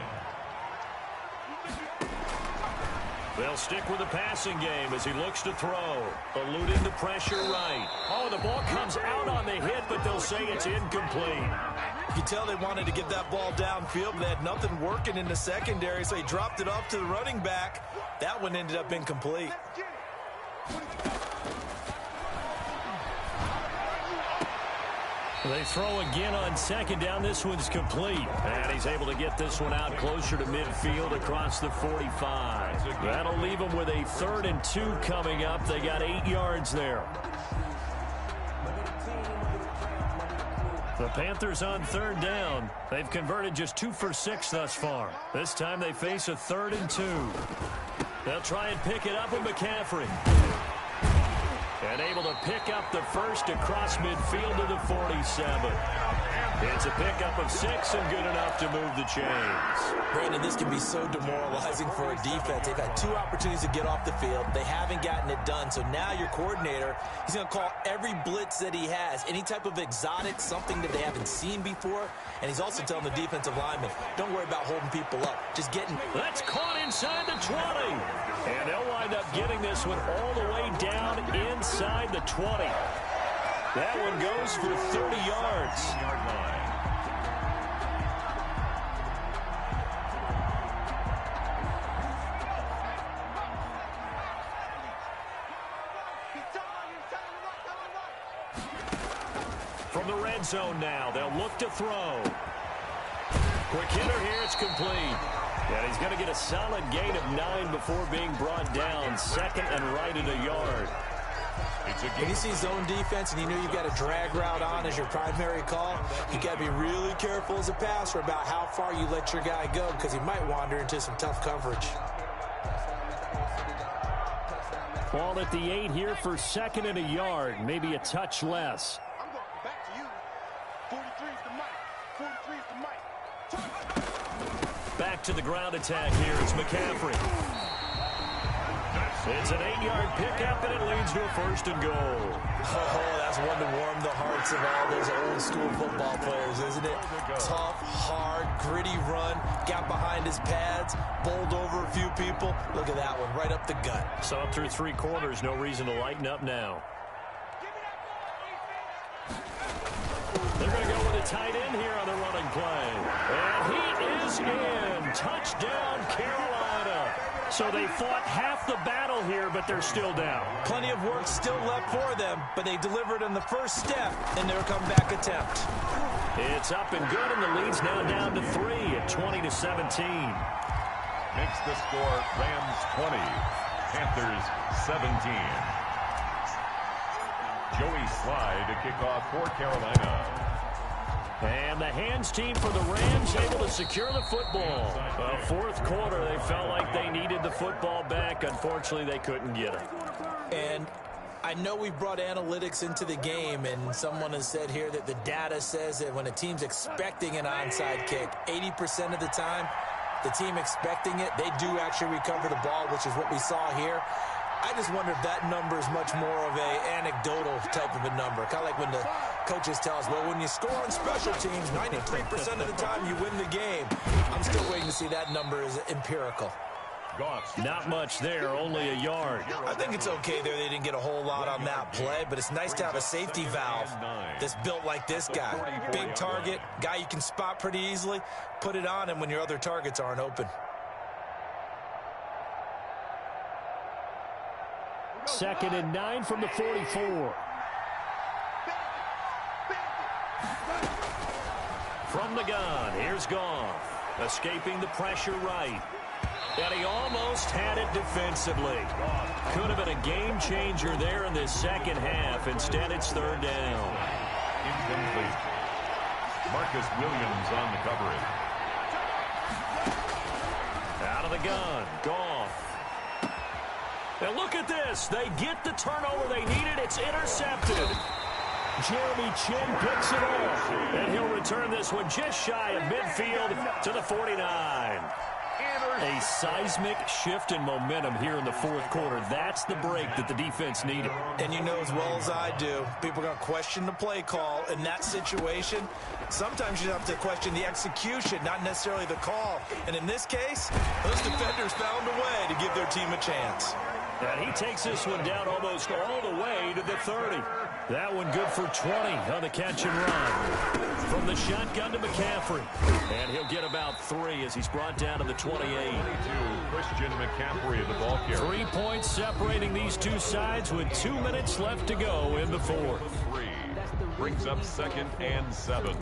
[SPEAKER 1] They'll stick with the passing game as he looks to throw. Eluding the pressure right. Oh, the ball comes out on the hit, but they'll say it's incomplete.
[SPEAKER 3] You can tell they wanted to get that ball downfield, but they had nothing working in the secondary, so he dropped it off to the running back. That one ended up incomplete.
[SPEAKER 1] They throw again on 2nd down. This one's complete. And he's able to get this one out closer to midfield across the 45. That'll leave them with a 3rd and 2 coming up. They got 8 yards there. The Panthers on 3rd down. They've converted just 2 for 6 thus far. This time they face a 3rd and 2. They'll try and pick it up with McCaffrey. And able to pick up the first across midfield to the 47. It's a pickup of 6 and good enough to move the chains.
[SPEAKER 3] Brandon, this can be so demoralizing for a defense. They've had 2 opportunities to get off the field. They haven't gotten it done. So now your coordinator, he's going to call every blitz that he has, any type of exotic, something that they haven't seen before. And he's also telling the defensive linemen, don't worry about holding people up. Just getting...
[SPEAKER 1] That's caught inside the 20. And they'll wind up getting this one all the way down inside the 20. That one goes for 30 yards. From the red zone now, they'll look to throw. Quick hitter here, it's complete. And he's going to get a solid gain of 9 before being brought down. 2nd and right at a yard.
[SPEAKER 3] When you see zone defense and you know you've got a drag route on as your primary call, you got to be really careful as a passer about how far you let your guy go because he might wander into some tough coverage.
[SPEAKER 4] Ball at the 8 here for 2nd and a yard, maybe a touch less.
[SPEAKER 5] I'm going back to you. 43 is the mic. 43 is the mic.
[SPEAKER 1] Back to the ground attack here. It's McCaffrey. It's an 8-yard pickup, and it leads to a 1st and goal.
[SPEAKER 3] Oh, that's one to warm the hearts of all those old-school football players, isn't it? Tough, hard, gritty run, got behind his pads, bowled over a few people. Look at that one, right up the gut.
[SPEAKER 1] So up through 3 quarters, no reason to lighten up now. They're going to go with a tight end here on the running play. And he is in. Touchdown, Carolina. So they fought half the battle here, but they're still down.
[SPEAKER 3] Plenty of work still left for them, but they delivered in the first step in their comeback attempt.
[SPEAKER 1] It's up and good, and the lead's now down to 3 at 20-17.
[SPEAKER 2] Makes the score Rams 20, Panthers 17. Joey Slye to kick off for Carolina.
[SPEAKER 1] And the hands team for the Rams able to secure the football. 4th quarter, they felt like they needed the football back. Unfortunately, they couldn't get it.
[SPEAKER 3] And I know we brought analytics into the game, and someone has said here that the data says that when a team's expecting an onside kick, 80% of the time, the team expecting it, they do actually recover the ball, which is what we saw here. I just wonder if that number is much more of a anecdotal type of a number. Kind of like when the coaches tell us, well, when you score on special teams, 93% of the time you win the game. I'm still waiting to see that number is empirical.
[SPEAKER 1] Not much there, only a yard.
[SPEAKER 3] I think it's okay there. They didn't get a whole lot on that play, but it's nice to have a safety valve that's built like this guy. Big target, guy you can spot pretty easily. Put it on him when your other targets aren't open.
[SPEAKER 4] 2nd and 9 from the 44.
[SPEAKER 1] From the gun, here's Goff. Escaping the pressure right. And he almost had it defensively. Could have been a game changer there in this second half. Instead, it's 3rd down.
[SPEAKER 2] Incomplete. Marcus Williams on the coverage.
[SPEAKER 1] Out of the gun, Goff. Now look at this. They get the turnover they needed. It's intercepted. Jeremy Chinn picks it off. And he'll return this one just shy of midfield to the 49. A seismic shift in momentum here in the 4th quarter. That's the break that the defense needed.
[SPEAKER 3] And you know as well as I do, people are going to question the play call in that situation. Sometimes you have to question the execution, not necessarily the call. And in this case, those defenders found a way to give their team a chance.
[SPEAKER 1] And he takes this one down almost all the way to the 30. That one good for 20 on the catch and run. From the shotgun to McCaffrey. And he'll get about 3 as he's brought down to the 28.
[SPEAKER 2] Christian McCaffrey at the ball carrier.
[SPEAKER 1] 3 points separating these two sides with 2 minutes left to go in the 4th.
[SPEAKER 2] 3 brings up 2nd and 7.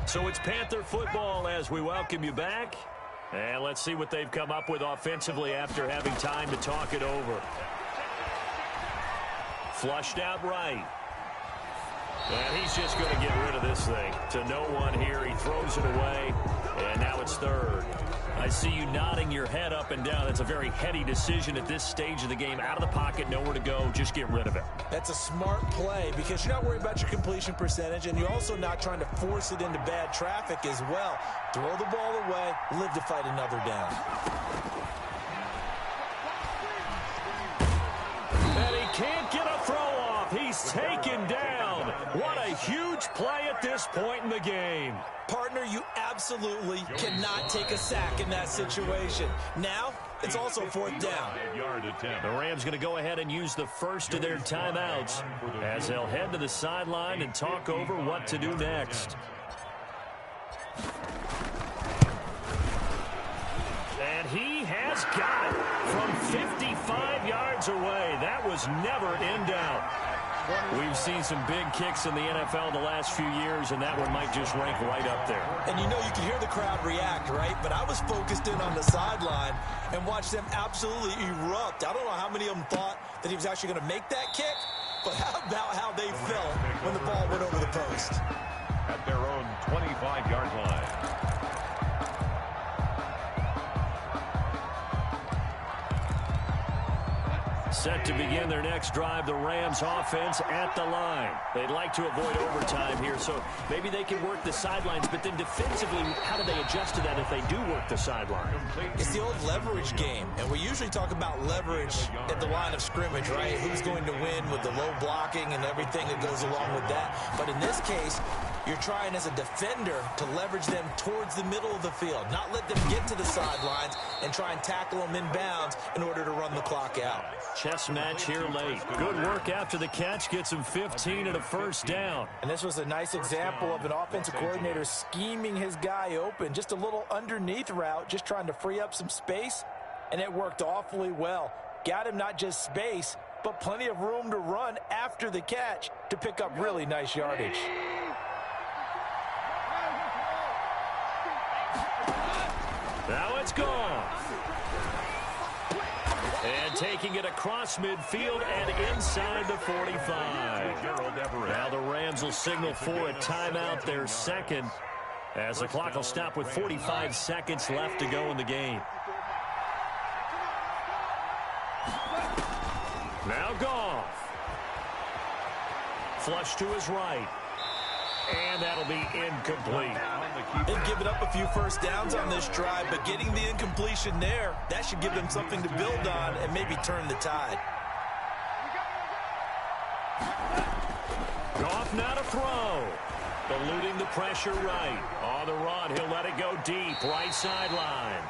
[SPEAKER 1] So it's Panther football as we welcome you back. And let's see what they've come up with offensively after having time to talk it over. Flushed out right. And he's just going to get rid of this thing. To no one here. He throws it away. And now it's third. I see you nodding your head up and down. That's a very heady decision at this stage of the game. Out of the pocket, nowhere to go. Just get rid of it.
[SPEAKER 3] That's a smart play because you're not worried about your completion percentage, and you're also not trying to force it into bad traffic as well. Throw the ball away, live to fight another down.
[SPEAKER 1] And he can't get a throw off. He's taken down. What a huge play at this point in the game.
[SPEAKER 3] Partner, you absolutely cannot take a sack in that situation. Now, it's also fourth down.
[SPEAKER 1] The Rams going to go ahead and use the first of their timeouts as they'll head to the sideline and talk over what to do next. And he has got it from 55 yards away. That was never in doubt. We've seen some big kicks in the NFL the last few years, and that one might just rank right up there.
[SPEAKER 3] And you know, you can hear the crowd react, right? But I was focused in on the sideline and watched them absolutely erupt. I don't know how many of them thought that he was actually going to make that kick, but how about how they felt when the ball went over the post?
[SPEAKER 2] At their own 25-yard line.
[SPEAKER 1] Set to begin their next drive, the Rams offense at the line. They'd like to avoid overtime here, so maybe they can work the sidelines, but then defensively, how do they adjust to that if they do work the sideline?
[SPEAKER 3] It's the old leverage game, and we usually talk about leverage at the line of scrimmage, right? Who's going to win with the low blocking and everything that goes along with that. But in this case, you're trying as a defender to leverage them towards the middle of the field, not let them get to the sidelines and try and tackle them inbounds in order to run the clock out.
[SPEAKER 1] Chess match here late. Good work after the catch. Gets him 15 and a first down.
[SPEAKER 3] And this was a nice example of an offensive coordinator scheming his guy open. Just a little underneath route, just trying to free up some space, and it worked awfully well. Got him not just space, but plenty of room to run after the catch to pick up really nice yardage.
[SPEAKER 1] Now it's gone. And taking it across midfield and inside the 45. Now the Rams will signal for a timeout, their second, as the clock will stop with 45 seconds left to go in the game. Now Goff. Flush to his right. And that'll be incomplete.
[SPEAKER 3] They've given up a few first downs on this drive, but getting the incompletion there, that should give them something to build on and maybe turn the tide.
[SPEAKER 1] Goff now to throw. Eluding the pressure right. On the run, he'll let it go deep. Right sideline.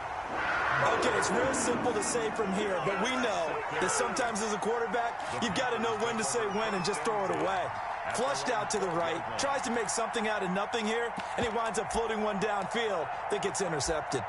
[SPEAKER 3] Okay, it's real simple to say from here, but we know that sometimes as a quarterback, you've got to know when to say when and just throw it away. Flushed out to the right, tries to make something out of nothing here, and he winds up floating one downfield that gets intercepted.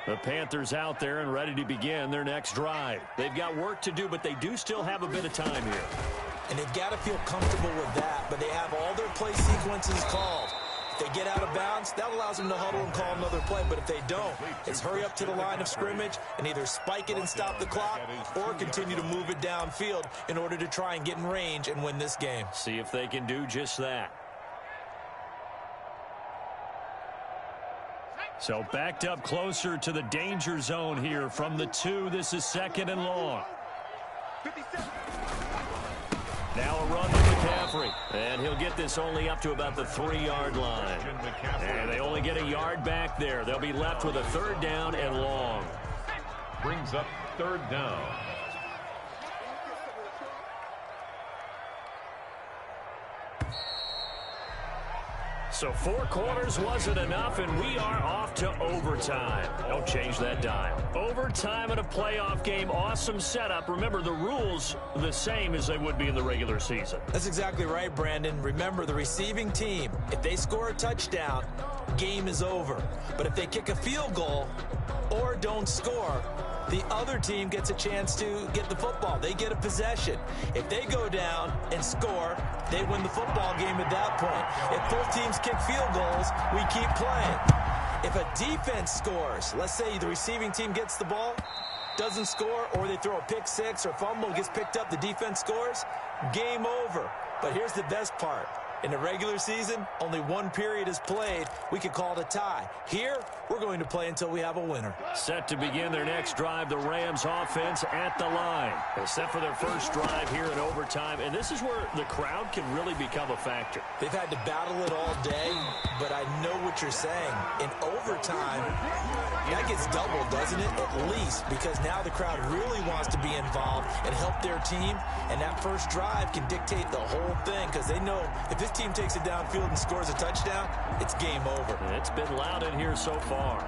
[SPEAKER 1] The Panthers out there and ready to begin their next drive. They've got work to do, but they do still have a bit of time here.
[SPEAKER 3] And they've got to feel comfortable with that, but they have all their play sequences called. If they get out of bounds, that allows them to huddle and call another play, but if they don't, it's hurry up to the line of scrimmage and either spike it and stop the clock or continue to move it downfield in order to try and get in range and win this game.
[SPEAKER 1] See if they can do just that. So backed up closer to the danger zone here from the 2. This is second and long. Now a run to McCaffrey. And he'll get this only up to about the 3-yard line. And they only get a yard back there. They'll be left with a third down and long.
[SPEAKER 2] Brings up third down.
[SPEAKER 1] So 4 quarters wasn't enough, and we are off to overtime. Don't change that dime. Overtime in a playoff game, awesome setup. Remember, the rules the same as they would be in the regular season.
[SPEAKER 3] That's exactly right, Brandon. Remember, the receiving team, if they score a touchdown, game is over. But if they kick a field goal or don't score, the other team gets a chance to get the football. They get a possession. If they go down and score, they win the football game at that point. If both teams kick field goals, we keep playing. If a defense scores, let's say the receiving team gets the ball, doesn't score, or they throw a pick six or fumble, gets picked up, the defense scores, game over. But here's the best part. In the regular season, only one period is played. We could call it a tie. Here, we're going to play until we have a winner.
[SPEAKER 4] Set to begin their next drive, the Rams offense at the line. They're set for their first drive here in overtime, and this is where the crowd can really become a factor.
[SPEAKER 3] They've had to battle it all day, but I know what you're saying. In overtime, that gets doubled, doesn't it? At least, because now the crowd really wants to be involved and help their team, and that first drive can dictate the whole thing because they know if this team takes it downfield and scores a touchdown, it's game over.
[SPEAKER 4] It's been loud in here so far.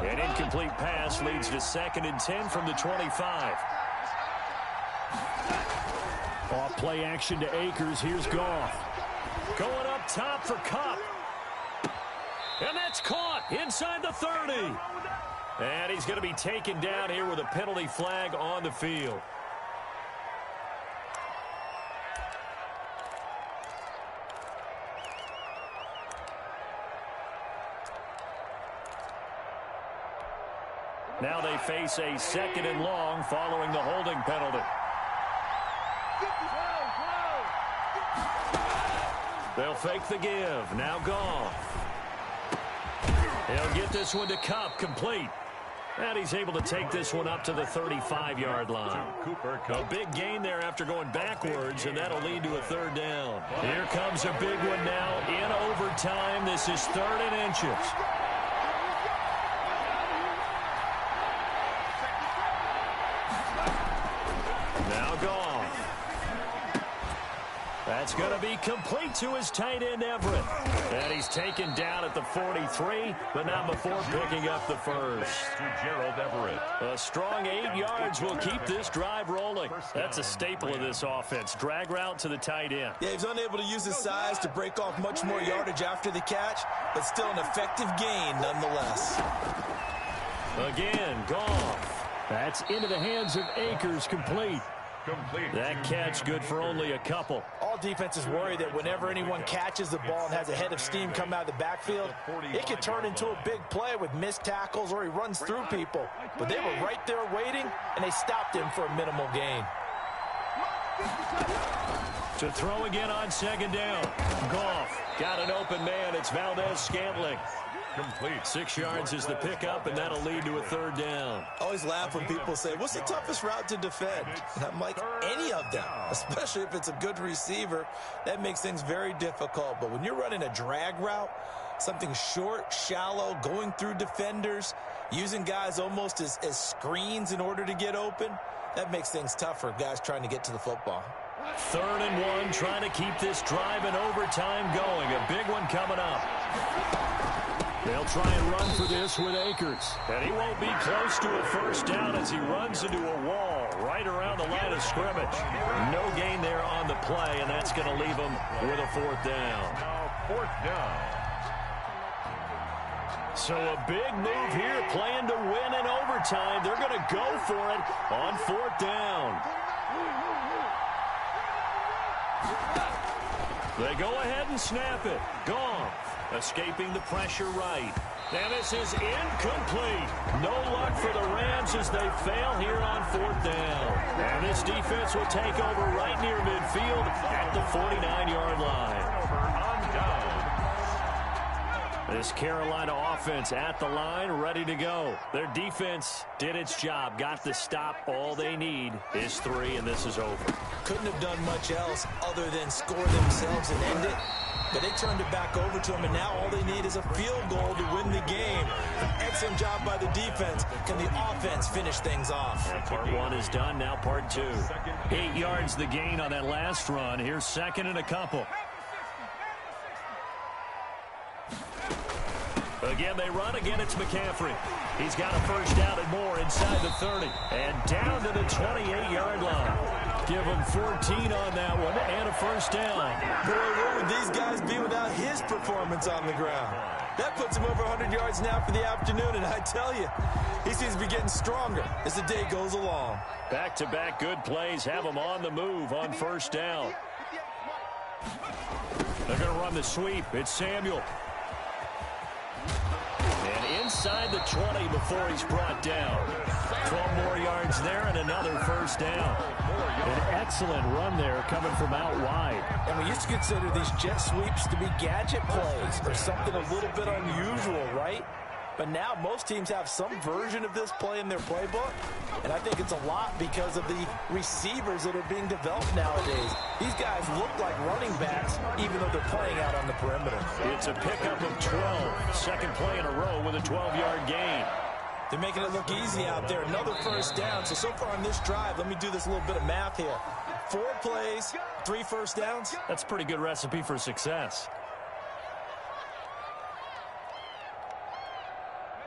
[SPEAKER 4] An incomplete pass leads to 2nd and 10 from the 25. Off play action to Akers. Here's Goff. Going up top for Kupp. And that's caught inside the 30. And he's going to be taken down here with a penalty flag on the field. Now they face a 2nd and long following the holding penalty. They'll fake the give. Now Goff. He'll get this one to Kupp, complete. And he's able to take this one up to the 35-yard line. A big gain there after going backwards, and that'll lead to a 3rd down. Here comes a big one now in overtime. This is 3rd and inches. Now Goff. That's going to be complete to his tight end, Everett. And he's taken down at the 43, but not before picking up the first.
[SPEAKER 2] To Gerald Everett.
[SPEAKER 4] A strong 8 yards will keep this drive rolling. That's a staple of this offense. Drag route to the tight end.
[SPEAKER 3] Yeah, he's unable to use his size to break off much more yardage after the catch, but still an effective gain nonetheless.
[SPEAKER 4] Again, Goff. That's into the hands of Akers, complete. That catch good for only a couple.
[SPEAKER 3] All defenses worry that whenever anyone catches the ball and has a head of steam come out of the backfield, it can turn into a big play with missed tackles or he runs through people. But they were right there waiting, and they stopped him for a minimal gain.
[SPEAKER 4] To throw again on 2nd down. Goff got an open man. It's Valdez-Scantling.
[SPEAKER 2] Complete.
[SPEAKER 4] 6 yards is the pickup, and that'll lead to a 3rd down.
[SPEAKER 3] I always laugh when people say, what's the toughest route to defend? And I'm like, any of them, especially if it's a good receiver. That makes things very difficult. But when you're running a drag route, something short, shallow, going through defenders, using guys almost as screens in order to get open, that makes things tough for guys trying to get to the football.
[SPEAKER 4] 3rd and 1, trying to keep this drive in overtime going. A big one coming up. They'll try and run for this with Akers. And he won't be close to a first down as he runs into a wall right around the line of scrimmage. No gain there on the play, and that's going to leave him with a 4th down.
[SPEAKER 2] Now 4th down.
[SPEAKER 4] So a big move here, playing to win in overtime. They're going to go for it on 4th down. They go ahead and snap it. Goff escaping the pressure right. And this is incomplete. No luck for the Rams as they fail here on 4th down. And this defense will take over right near midfield at the 49-yard line. This Carolina offense at the line, ready to go. Their defense did its job, got the stop. All they need is 3, and this is over.
[SPEAKER 3] Couldn't have done much else other than score themselves and end it. But they turned it back over to them, and now all they need is a field goal to win the game. An excellent job by the defense. Can the offense finish things off?
[SPEAKER 4] Part 1 is done, now part 2. 8 yards the gain on that last run. Here's 2nd and a couple. Again, they run. Again, it's McCaffrey. He's got a first down and more inside the 30. And down to the 28-yard line.
[SPEAKER 1] Give him 14 on that one and a first down.
[SPEAKER 3] Boy, where would these guys be without his performance on the ground? That puts him over 100 yards now for the afternoon, and I tell you, he seems to be getting stronger as the day goes along.
[SPEAKER 1] Back-to-back good plays have him on the move on first down. They're going to run the sweep. It's Samuel. And inside the 20 before he's brought down. 12 more yards there and another first down. An excellent run there coming from out wide.
[SPEAKER 3] And we used to consider these jet sweeps to be gadget plays or something a little bit unusual, right? But now most teams have some version of this play in their playbook. And I think it's a lot because of the receivers that are being developed nowadays. These guys look like running backs even though they're playing out on the perimeter.
[SPEAKER 1] It's a pickup of 12. Second play in a row with a 12-yard gain.
[SPEAKER 3] They're making it look easy out there. Another first down. So far on this drive, let me do this little bit of math here. 4 plays, 3 first downs.
[SPEAKER 1] That's a pretty good recipe for success.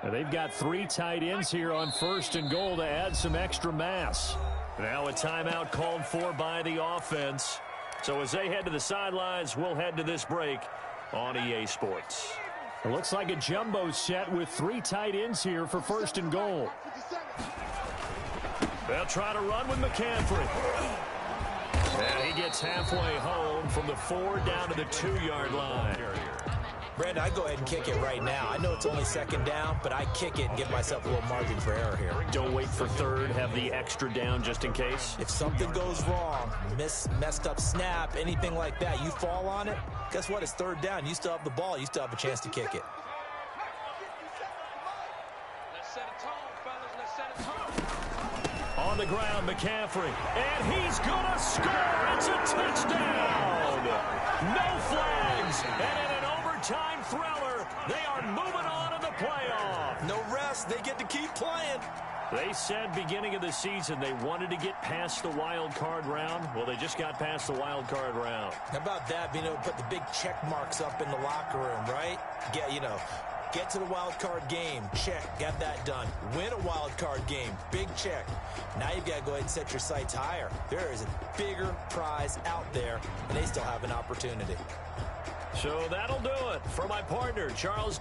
[SPEAKER 1] Now they've got 3 tight ends here on first and goal to add some extra mass. Now a timeout called for by the offense. So as they head to the sidelines, we'll head to this break on EA Sports. It looks like a jumbo set with 3 tight ends here for first and goal. They'll try to run with McCaffrey. And he gets halfway home from the 4 down to the 2-yard line.
[SPEAKER 3] Brandon, I go ahead and kick it right now. I know it's only second down, but I kick it and give myself a little margin for error here.
[SPEAKER 1] Don't wait for third. Have the extra down just in case.
[SPEAKER 3] If something goes wrong, messed up snap, anything like that, you fall on it, guess what? It's third down. You still have the ball. You still have a chance to kick it.
[SPEAKER 5] Let's set a tone, fellas. Let's set a tone.
[SPEAKER 1] On the ground, McCaffrey. And he's going to score. It's a touchdown. No flags. And in an overtime thriller, they are moving on to the playoff.
[SPEAKER 3] No rest. They get to keep playing.
[SPEAKER 1] They said beginning of the season they wanted to get past the wild card round. Well, they just got past the wild card round.
[SPEAKER 3] How about that? Being able to put the big check marks up in the locker room, right? Get to the wild card game. Check. Got that done. Win a wild card game. Big check. Now you've got to go ahead and set your sights higher. There is a bigger prize out there, and they still have an opportunity.
[SPEAKER 1] So that'll do it for my partner, Charles